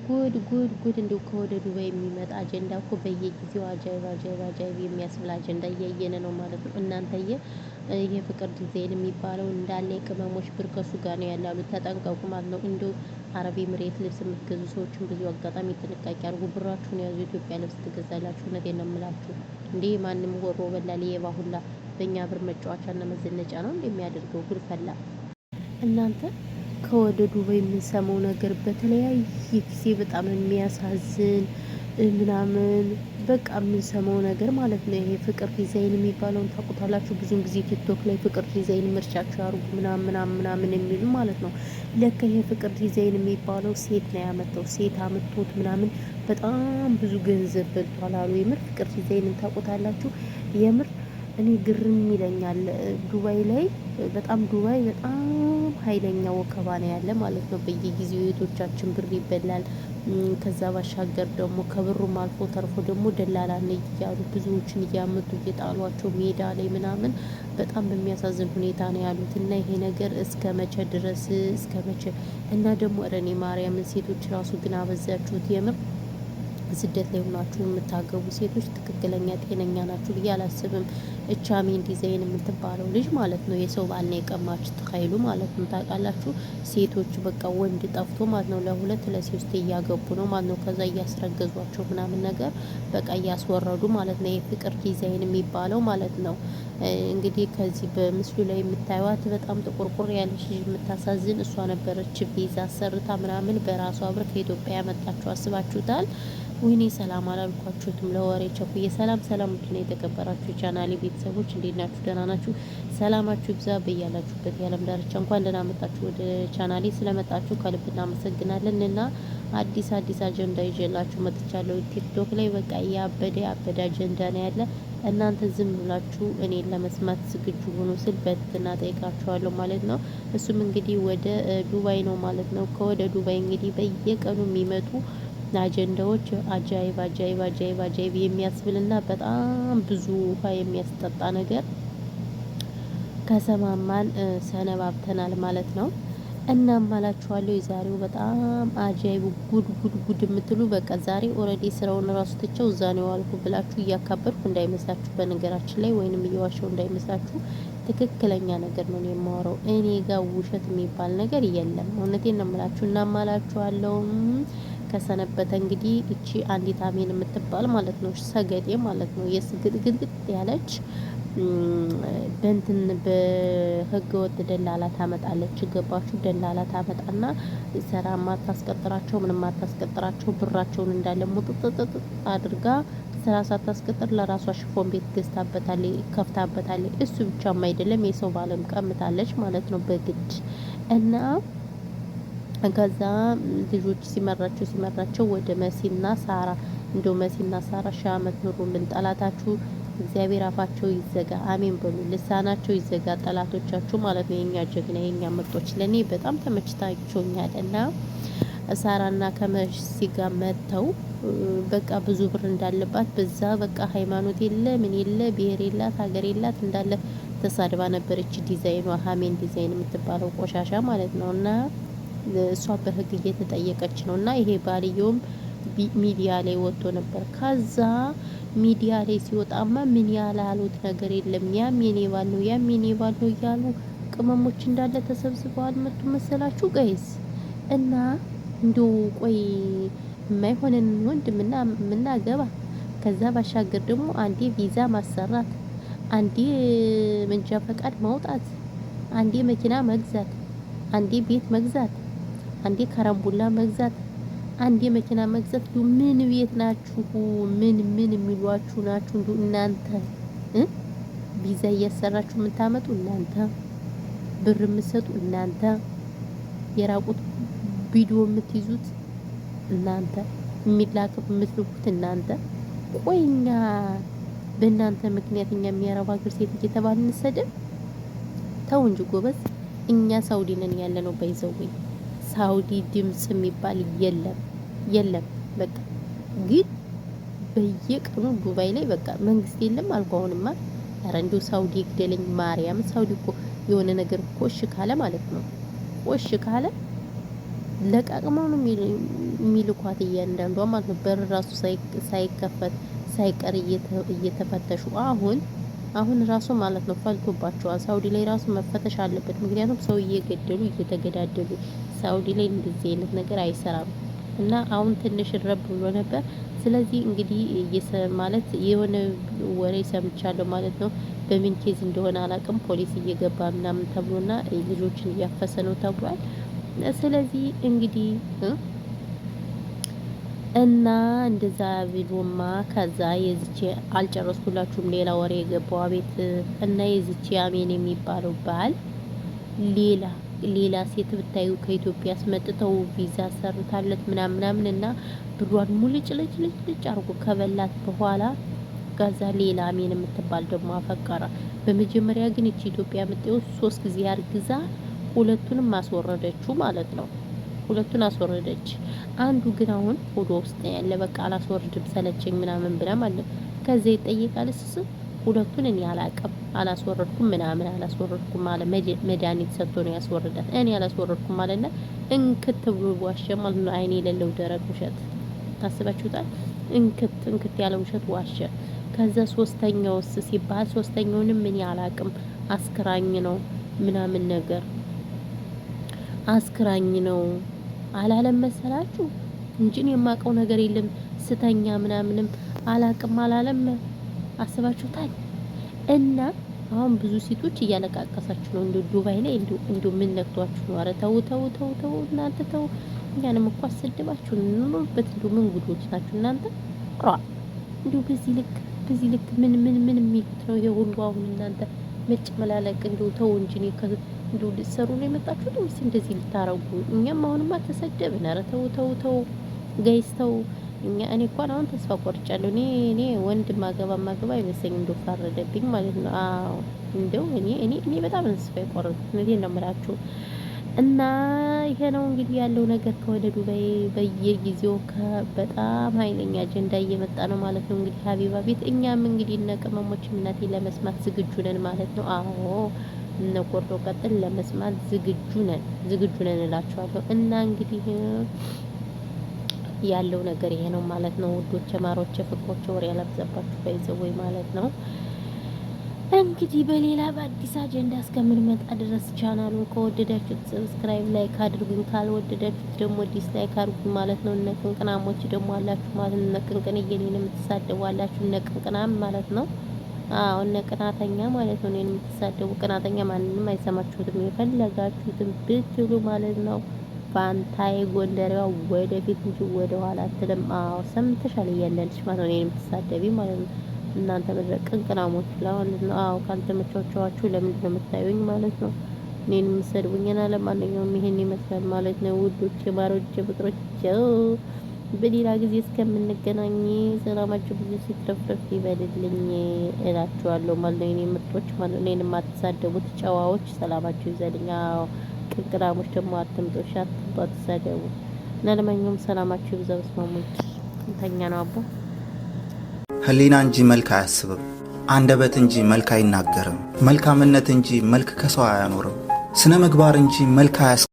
ጉድ እንደው ከወደ ዱባይ የሚመጣ አጀንዳ እኮ በየጊዜው አጃይብ የሚያስብል አጀንዳ እያየን ነው ማለት ነው። እናንተዬ ይሄ ፍቅር ዲዛይን የሚባለው እንዳለ የቅመሞች ብር ከሱ ጋር ነው ያላሉት። ተጠንቀቁ ማለት ነው። እንደው አረብ ኤምሬት ልብስ የምትገዙ ሰዎችን ብዙ አጋጣሚ ጥንቃቄ አድርጉ። ብራችሁን ያዙ። ኢትዮጵያ ልብስ ትገዛላችሁ። እውነቴን ነው የምላችሁ። እንዴ ማንም ወሮ በላ ሌባ ሁላ በእኛ ብር መጫወቻና መዘነጫ ነው እንደሚያደርገው ጉድ ፈላ። እናንተ ከወደ ዱባይ የምንሰማው ነገር በተለያየ ጊዜ በጣም የሚያሳዝን ምናምን በቃ የምንሰማው ነገር ማለት ነው። ይሄ ፍቅር ዲዛይን የሚባለውን ታውቁታላችሁ። ብዙን ጊዜ ቲክቶክ ላይ ፍቅር ዲዛይን ምርጫቸው ያርጉ ምናምን የሚሉ ማለት ነው። ለካ ይሄ ፍቅር ዲዛይን የሚባለው ሴት ነው ያመጣው። ሴት አምጥቶት ምናምን በጣም ብዙ ገንዘብ በልቷል አሉ። የምር ፍቅር ዲዛይንን ታውቁታላችሁ? የምር እኔ ግርም ይለኛል። ዱባይ በጣም ኃይለኛ ወከባ ነው ያለ ማለት ነው። በየጊዜው የቶቻችን ብር ይበላል። ከዛ ባሻገር ደግሞ ከብሩም አልፎ ተርፎ ደግሞ ደላላ ነኝ እያሉ ብዙዎችን እያመጡ እየጣሏቸው ሜዳ ላይ ምናምን በጣም በሚያሳዝን ሁኔታ ነው ያሉት። እና ይሄ ነገር እስከ መቼ ድረስ እስከ መቼ? እና ደግሞ ረኔ ማርያምን ሴቶች ራሱ ግን አበዛችሁት የምር። ስደት ላይ ሆናችሁ የምታገቡ ሴቶች ትክክለኛ ጤነኛ ናችሁ ብዬ አላስብም። እቻሜን ዲዛይን የምትባለው ልጅ ማለት ነው የሰው ባልና የቀማች ትኸይሉ ማለት ነው። ታውቃላችሁ ሴቶች በቃ ወንድ ጠፍቶ ማለት ነው ለሁለት ለሶስት እያገቡ ነው ማለት ነው። ከዛ እያስረገዟቸው ምናምን ነገር በቃ እያስወረዱ ማለት ነው። የፍቅር ዲዛይን የሚባለው ማለት ነው። እንግዲህ ከዚህ በምስሉ ላይ የምታዩት በጣም ጥቁርቁር ያለች ልጅ የምታሳዝን እሷ ነበረች። ቪዛ አሰርታ ምናምን በራሷ ብር ከኢትዮጵያ ያመጣችሁ አስባችሁታል? ወይኔ ሰላም አላልኳችሁትም ለወሬ ቸኩዬ። ሰላም ውድና የተከበራችሁ ቻናሌ ቤተሰቦች እንዴት ናችሁ? ደህና ናችሁ? ሰላማችሁ ይብዛ በያላችሁበት የዓለም ዳርቻ። እንኳን ደህና መጣችሁ ወደ ቻናሌ። ስለመጣችሁ ከልብ እናመሰግናለን። እና አዲስ አጀንዳ ይዤላችሁ መጥቻለሁ። ቲክቶክ ላይ በቃ ያበደ አጀንዳ ነው ያለ። እናንተ ዝም ብላችሁ እኔን ለመስማት ዝግጁ ሆኖ ስል በትህትና ጠይቃችኋለሁ ማለት ነው። እሱም እንግዲህ ወደ ዱባይ ነው ማለት ነው። ከወደ ዱባይ እንግዲህ በየቀኑ የሚመጡ አጀንዳዎች አጃይብ የሚያስብልና በጣም ብዙ ውሃ የሚያስጠጣ ነገር ከሰማማን ሰነባብተናል ማለት ነው። እናም አላችኋለሁ የዛሬው በጣም አጃይብ ጉድ የምትሉ በቃ ዛሬ ኦልሬዲ ስራውን ራሱ ትቼው እዛ ነው ያልኩ ብላችሁ እያካበድኩ እንዳይመስላችሁ፣ በነገራችን ላይ ወይንም እየዋሸው እንዳይመስላችሁ። ትክክለኛ ነገር ነው የማወራው። እኔ ጋር ውሸት የሚባል ነገር የለም። እውነቴን ነው የምላችሁ። እናም አላችኋለሁ ከሰነበተ እንግዲህ እቺ አንዲት አሜን የምትባል ማለት ነው ሰገጤ ማለት ነው የስግጥግጥግጥ ያለች በእንትን በህገ ወጥ ደላላ ታመጣለች። ገባችሁ? ደላላ ታመጣና ሰራ ማታስቀጥራቸው ምንም ማታስቀጥራቸው ብራቸውን እንዳለ ሙጥጥጥ አድርጋ ስራ ሳታስቀጥር ለራሷ ሽፎን ቤት ገዝታበታለች፣ ከፍታበታለች። እሱ ብቻም አይደለም የሰው ባለም ቀምታለች ማለት ነው በግድ እና ከዛ ልጆች ሲመራቸው ወደ መሲና ሳራ እንደው መሲና ሳራ ሺህ ዓመት ኑሩልን። ጠላታችሁ እግዚአብሔር አፋቸው ይዘጋ፣ አሜን በሉ። ልሳናቸው ይዘጋ ጠላቶቻችሁ ማለት ነው። የኛ ጀግና የኛ ምርጦች ለኔ በጣም ተመችታችሁኛል። እና ሳራና ከመሲ ጋር መተው በቃ ብዙ ብር እንዳለባት በዛ በቃ ሃይማኖት የለ ምን የለ ብሔር የላት ሀገር የላት እንዳለ ተሳድባ ነበረች። ዲዛይኗ ሀሜን ዲዛይን የምትባለው ቆሻሻ ማለት ነው። እና እሷ በህግ እየተጠየቀች ነው። እና ይሄ ባልየውም ሚዲያ ላይ ወጥቶ ነበር። ከዛ ሚዲያ ላይ ሲወጣማ ምን ያላሉት ነገር የለም። ያም የኔ ባል ነው ያም የኔ ባል ነው እያሉ ቅመሞች እንዳለ ተሰብስበዋል መጡ መሰላችሁ ጋይስ። እና እንደው ቆይ የማይሆንን ወንድ ምናገባ ከዛ ባሻገር ደግሞ አንዴ ቪዛ ማሰራት፣ አንዴ መንጃ ፈቃድ ማውጣት፣ አንዴ መኪና መግዛት፣ አንዴ ቤት መግዛት፣ አንዴ ከረምቡላ መግዛት፣ አንዴ መኪና መግዛት። ምን ቤት ናችሁ? ምን የሚሏችሁ ናችሁ? እንዱ እናንተ ቪዛ እያሰራችሁ የምታመጡ እናንተ፣ ብር የምትሰጡ እናንተ፣ የራቁት ቪዲዮ የምትይዙት እናንተ፣ የሚላክ የምትልኩት እናንተ። ቆይኛ በእናንተ ምክንያት እኛ የሚያረባ ሀገር ሴት እየተባልን እንሰደብ? ተው እንጂ ጎበዝ። እኛ ሳውዲ ነን ያለ ነው ባይዘውኝ። ሳውዲ ድምጽ የሚባል የለም። በቃ ግን በየቀኑ ዱባይ ላይ በቃ መንግስት የለም አልኩ። አሁንማ ኧረ እንደው ሳውዲ ግደለኝ ማርያም። ሳውዲ እኮ የሆነ ነገር ኮሽ ካለ ማለት ነው ኮሽ ካለ ለቃቅመው ነው የሚልኳት እያንዳንዷ ማለት ነው። በር ራሱ ሳይከፈት ሳይቀር እየተፈተሹ አሁን ራሱ ማለት ነው ፈልቶባቸዋል። ሳውዲ ላይ ራሱ መፈተሽ አለበት። ምክንያቱም ሰው እየገደሉ እየተገዳደሉ ሳውዲ ላይ እንደዚህ አይነት ነገር አይሰራም። እና አሁን ትንሽ ረብ ብሎ ነበር። ስለዚህ እንግዲህ ማለት የሆነ ወሬ ሰምቻለሁ ማለት ነው። በምን ኬዝ እንደሆነ አላውቅም። ፖሊስ እየገባ ምናምን ተብሎና ልጆችን እያፈሰ ነው ተብሏል። ስለዚህ እንግዲህ እና እንደዛ ቢሉማ ከዛ የዝቼ አልጨረስኩላችሁም። ሌላ ወሬ የገባው አቤት እና የዝቼ አሜን የሚባለው ባል ሌላ ሴት ብታዩ ከኢትዮጵያ አስመጥተው ቪዛ ሰርታለት ምናምን እና ብሯን ሙልጭ ልጭ አርጎ ከበላት በኋላ ከዛ ሌላ አሜን የምትባል ደግሞ አፈቀረ። በመጀመሪያ ግን እቺ ኢትዮጵያ መጥተው 3 ጊዜ አርግዛ ሁለቱንም አስወረደችው ማለት ነው። ሁለቱን አስወረደች። አንዱ ግን አሁን ሆዶ ውስጥ ያለ በቃ አላስወርድም ሰለቸኝ ምናምን ብላ ማለት ከዛ ይጠይቃል። ሁለቱን እኔ አላቅም አላስወረድኩም ምናምን አላስወረድኩም አለ። መድኃኒት ሰጥቶ ነው ያስወረዳት። እኔ አላስወረድኩም ማለትና እንክት ብሎ ዋሸ ማለት ነው። አይኔ የሌለው ደረቅ ውሸት ታስባችሁታል። እንክት ያለ ውሸት ዋሸ። ከዛ ሶስተኛውስ ሲባል ሶስተኛውንም እኔ አላቅም አስክራኝ ነው ምናምን ነገር አስክራኝ ነው አላለም መሰላችሁ እንጂ እኔ የማውቀው ነገር የለም ስተኛ ምናምንም አላቅም አላለም። አስባችሁታል። እና አሁን ብዙ ሴቶች እያለቃቀሳችሁ ነው እንደ ዱባይ ላይ እንደ ምን ነክቷችሁ ነው? ኧረ ተው እናንተ ተው። እኛንም እኮ አሰደባችሁ እንኖርበት። እንደ ምን ጉዶች ናችሁ እናንተ? እንደ በዚህ ልክ ምን የሚሉት ነው ይሄ ሁሉ? አሁን እናንተ መጨመላለቅ እንደው ተው እንጂ እንደው ልትሰሩ ነው የመጣችሁት ወይስ እንደዚህ ልታረጉ? እኛም አሁንማ ተሰደብን። ኧረ ተው ጋይስ ተው። እኔ እንኳን አሁን ተስፋ ቆርጫለሁ። እኔ ወንድ ማገባ አይመስለኝም። እንደው ፈረደብኝ ማለት ነው። አዎ እንደው እኔ በጣም ተስፋ የቆረጥኩት እውነቴን ነው የምላችሁ። እና ይሄ ነው እንግዲህ ያለው ነገር ከወደ ዱባይ በየጊዜው በጣም ኃይለኛ አጀንዳ እየመጣ ነው ማለት ነው። እንግዲህ ሀቢባ ቤት እኛም እንግዲህ እነ ቅመሞች እናቴ ለመስማት ዝግጁ ነን ማለት ነው። አዎ እነ ቆርጦ ቀጥል ለመስማት ዝግጁ ነን እላችኋለሁ። እና እንግዲህ ያለው ነገር ይሄ ነው ማለት ነው። ውዶች ማሮች ፍቅሮች ወሬ ያላብዛባችሁ ባይዘወይ ማለት ነው። እንግዲህ በሌላ በአዲስ አጀንዳ እስከምንመጣ ድረስ ቻናሉን ከወደዳችሁት ሰብስክራይብ ላይክ አድርጉኝ፣ ካልወደዳችሁት ደግሞ ዲስላይክ አድርጉኝ ማለት ነው። እነ ቅንቅናሞች ደግሞ አላችሁ ማለት ነው። እነ ቅንቅን እየኔን የምትሳደቡ አላችሁ። እነ ቅንቅናም ማለት ነው። አዎ እነ ቅናተኛ ማለት ነው። እኔን የምትሳደቡ ቅናተኛ ማንንም አይሰማችሁትም። የፈለጋችሁትን ብትሉ ማለት ነው። ፋንታይ ጎንደሬዋ ወደፊት እንጂ ወደ ኋላ አትልም። አዎ ሰምተሻል እያለልሽ ማለት ነው። እኔን የምትሳደቢ ማለት ነው። እናንተ ቅንቅናሞች ለማለት ነው። አዎ ካልተመቻችሁ ለምንድን ነው የምታዩኝ ማለት ነው። እኔን የምትሰድቡኝና ለማንኛውም ይሄን ይመስላል ማለት ነው። ውዶች ማሮች ፍቅሮች በሌላ ጊዜ እስከምንገናኝ ሰላማችሁ ብዙ ሲትረፍረፍ ይበልልኝ እላችኋለሁ ማለት ነው። እኔ ምርጦች ማለት ነው። እኔን የማትሳደቡት ጨዋዎች ሰላማችሁ ይዘልኝ። አዎ ቅንቅናሞች ደግሞ አትምጦሽ አትሳደቡ እና ለማንኛውም ሰላማችሁ ይብዛ። በስማሙት እንተኛ ነው አቦ ህሊና እንጂ መልክ አያስብም፣ አንደበት እንጂ መልክ አይናገርም፣ መልካምነት እንጂ መልክ ከሰው አያኖርም፣ ስነ ምግባር እንጂ መልክ